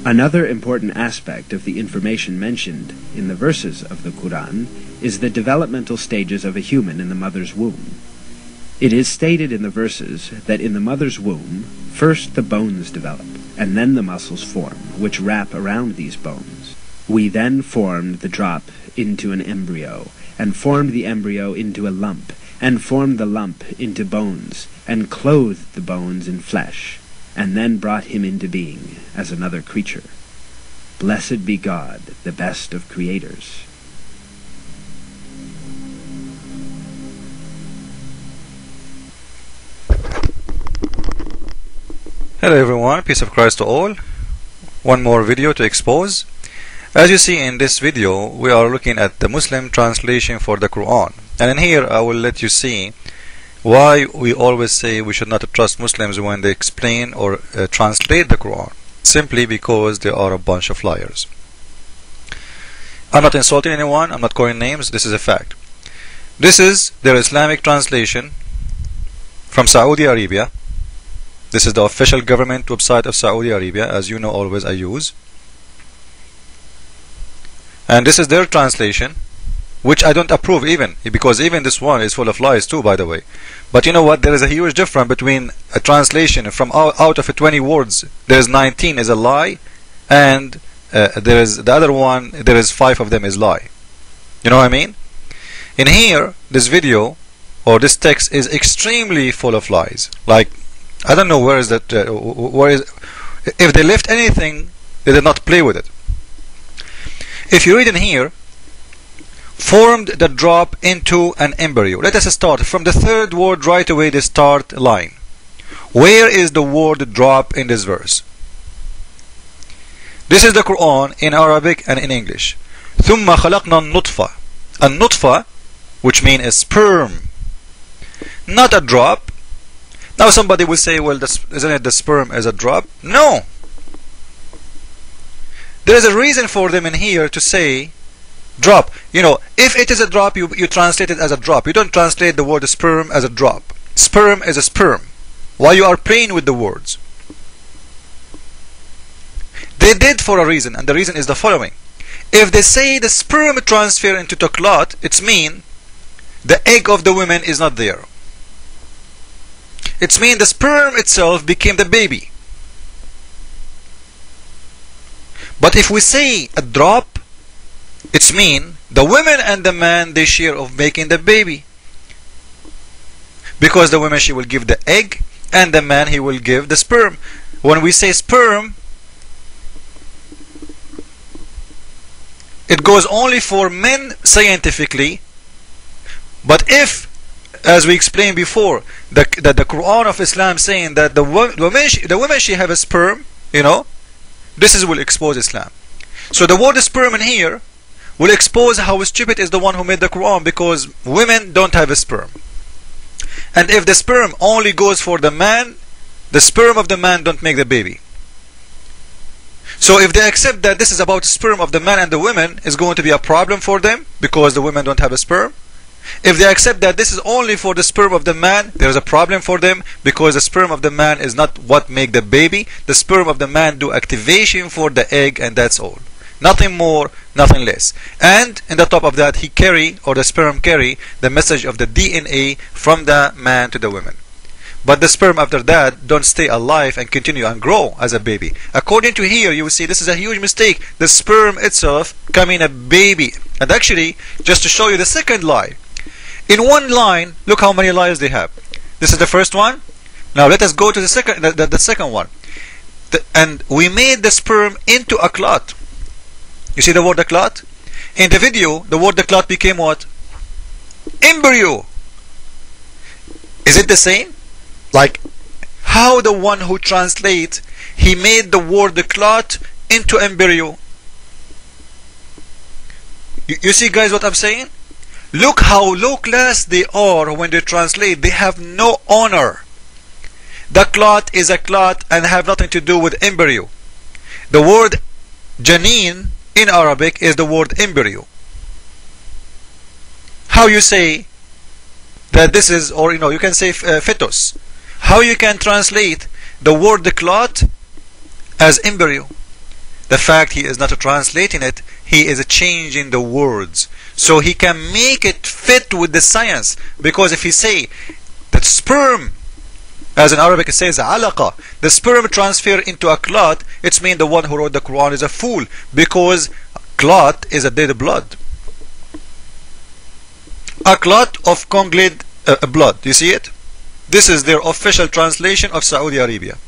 Another important aspect of the information mentioned in the verses of the Quran is the developmental stages of a human in the mother's womb. It is stated in the verses that in the mother's womb, first the bones develop, and then the muscles form, which wrap around these bones. We then formed the drop into an embryo, and formed the embryo into a lump, and formed the lump into bones, and clothed the bones in flesh, and then brought him into being as another creature. Blessed be God, the best of creators. Hello everyone, peace of Christ to all. One more video to expose. As you see in this video, we are looking at the Muslim translation for the Quran. And in here I will let you see why we always say we should not trust Muslims when they explain or translate the Quran. Simply because they are a bunch of liars. I'm not insulting anyone, I'm not calling names, this is a fact. This is their Islamic translation from Saudi Arabia. This is the official government website of Saudi Arabia, as you know always I use. And this is their translation, which I don't approve even, because even this one is full of lies too, by the way. But you know what, there is a huge difference between a translation from out of 20 words, there is 19 is a lie, and there is the other one, there is 5 of them is lie. You know what I mean? In here, this video, or this text is extremely full of lies. Like, I don't know where is that, if they left anything, they did not play with it. If you read in here, formed the drop into an embryo. Let us start from the third word right away, the start line. Where is the word drop in this verse? This is the Quran in Arabic and in English. ثُمَّ خَلَقْنَا النُّطْفَةَ. A nutfa, which means a sperm, not a drop. Now somebody will say, well, isn't it the sperm as a drop? No. There is a reason for them in here to say drop. You know, if it is a drop, you translate it as a drop. You don't translate the word sperm as a drop. Sperm is a sperm. Why you are playing with the words? They did for a reason, and the reason is the following. If they say the sperm transfer into the clot, it means the egg of the woman is not there. It means the sperm itself became the baby. But if we say a drop, it means the woman and the man, they share of making the baby. Because the woman, she will give the egg, and the man, he will give the sperm. When we say sperm, it goes only for men scientifically. But if, as we explained before, the Quran of Islam saying that the woman she have a sperm, you know, this will expose Islam. So the word sperm in here will expose how stupid is the one who made the Quran, because women don't have a sperm. And if the sperm only goes for the man, the sperm of the man don't make the baby. So if they accept that this is about the sperm of the man and the women, is going to be a problem for them, because the women don't have a sperm. If they accept that this is only for the sperm of the man, there is a problem for them, because the sperm of the man is not what make the baby. The sperm of the man do activation for the egg, and that's all. Nothing more, nothing less. And in the top of that, he carry, or the sperm carry, the message of the DNA from the man to the woman. But the sperm after that don't stay alive and continue and grow as a baby. According to here, you will see this is a huge mistake. The sperm itself coming a baby. And actually, just to show you the second lie, in one line, look how many lies they have. This is the first one. Now let us go to the second one. And we made the sperm into a clot. You see the word the clot? In the video, the word the clot became what? Embryo. Is it the same? Like how the one who translates, he made the word the clot into embryo. You see guys what I'm saying? Look how low class they are when they translate. They have no honor. The clot is a clot and have nothing to do with embryo. The word janeen in Arabic is the word embryo. How you say that this is, or you can say fetus. How you can translate the word the clot as embryo? the fact he is not translating it, he is changing the words so he can make it fit with the science. Because if he say that sperm, as in Arabic it says alaqa, the sperm transfer into a clot, it's mean the one who wrote the Quran is a fool, because clot is a dead blood. A clot of congealed blood. You see it? This is their official translation of Saudi Arabia.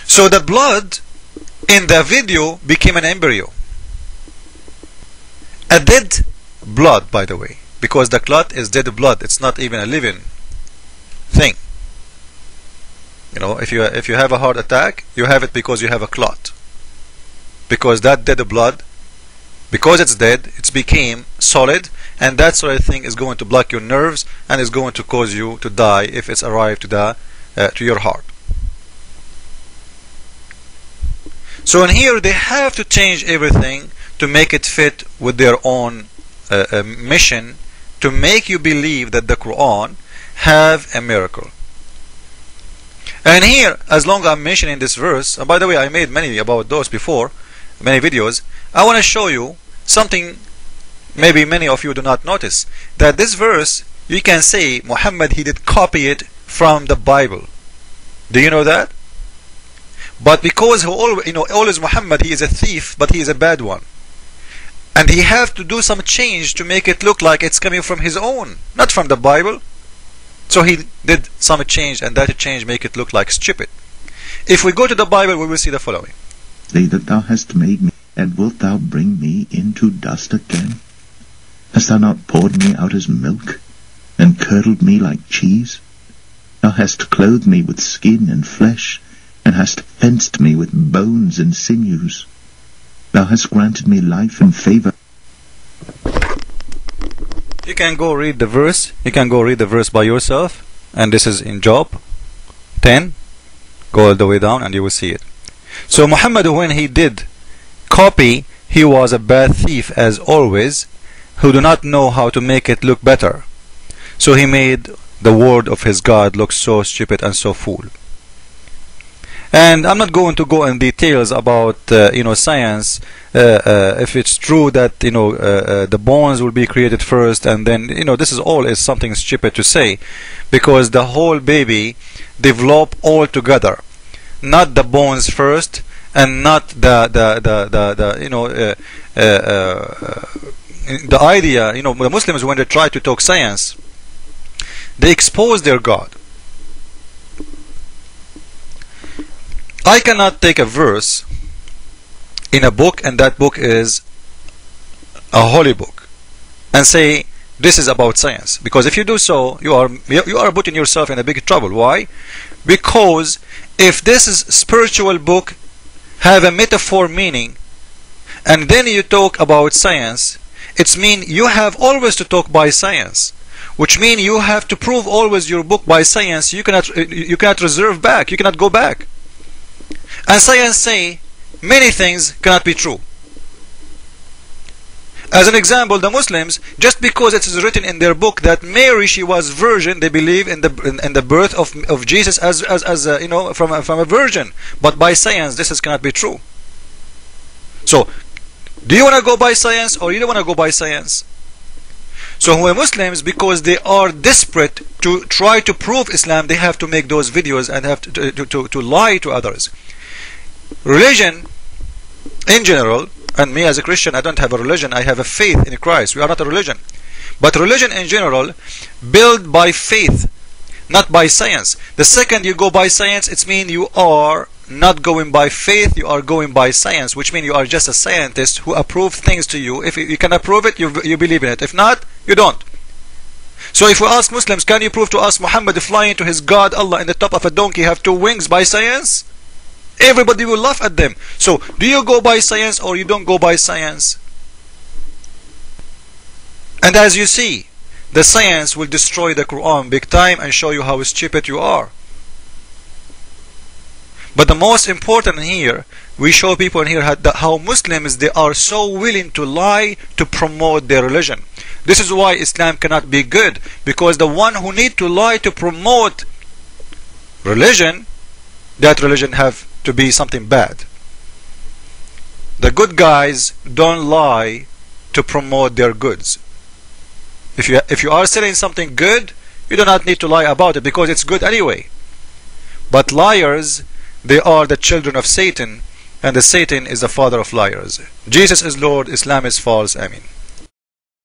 So the blood in the video became an embryo. A dead blood, by the way, because the clot is dead blood. It's not even a living thing. You know, if you have a heart attack, you have it because you have a clot. Because that dead blood, because it's dead, it's became solid, and that sort of thing is going to block your nerves and is going to cause you to die if it's arrived to your heart. So in here they have to change everything to make it fit with their own mission, to make you believe that the Quran have a miracle. And here, as long as I'm mentioning this verse, and by the way I made many about those before, many videos, I want to show you something maybe many of you do not notice, that this verse, you can say Muhammad, he did copy it from the Bible. Do you know that? But because always Muhammad, he is a thief, but he is a bad one, and he have to do some change to make it look like it's coming from his own, not from the Bible. So he did some change, and that change make it look like stupid. If we go to the Bible, we will see the following. Say that thou hast made me, and wilt thou bring me into dust again? Hast thou not poured me out as milk, and curdled me like cheese? Thou hast clothed me with skin and flesh, and hast fenced me with bones and sinews. Thou hast granted me life and favor. You can go read the verse. You can go read the verse by yourself, and this is in Job 10. Go all the way down and you will see it. So Muhammad, when he did copy, he was a bad thief as always, who do not know how to make it look better. So he made the word of his God look so stupid and so fool. And I'm not going to go in details about science, if it's true that the bones will be created first, and then this is something stupid to say, because the whole baby develop all together, not the bones first, and not the idea. The Muslims, when they try to talk science, they expose their God. I cannot take a verse in a book, and that book is a holy book, and say this is about science, because if you do so, you are putting yourself in a big trouble. Why? Because if this is spiritual book have a metaphor meaning, and then you talk about science, it's mean you have always to talk by science, which mean you have to prove always your book by science. You cannot reserve back, you cannot go back. And science say many things cannot be true. As an example, the Muslims, just because it is written in their book that Mary, she was virgin, they believe in the birth of Jesus as from a virgin. But by science, this cannot be true. So, do you want to go by science, or you don't want to go by science? So when Muslims, because they are desperate to try to prove Islam, they have to make those videos and have to lie to others. Religion in general, and me as a Christian, I don't have a religion, I have a faith in Christ. We are not a religion. But religion in general, built by faith, not by science. The second you go by science, it means you are not going by faith, you are going by science, which means you are just a scientist who approve things to you. If you can approve it, you believe in it. If not, you don't. So if we ask Muslims, can you prove to us Muhammad flying to his God Allah in the top of a donkey have 2 wings by science? Everybody will laugh at them. So do you go by science or you don't go by science? And as you see, the science will destroy the Quran big time and show you how stupid you are. But the most important here, we show people in here how Muslims, they are so willing to lie to promote their religion. This is why Islam cannot be good, because the one who need to lie to promote religion, that religion have to be something bad. The good guys don't lie to promote their goods. If you are selling something good, you do not need to lie about it because it's good anyway. But liars, they are the children of Satan, and the Satan is the father of liars. Jesus is Lord, Islam is false. Amen.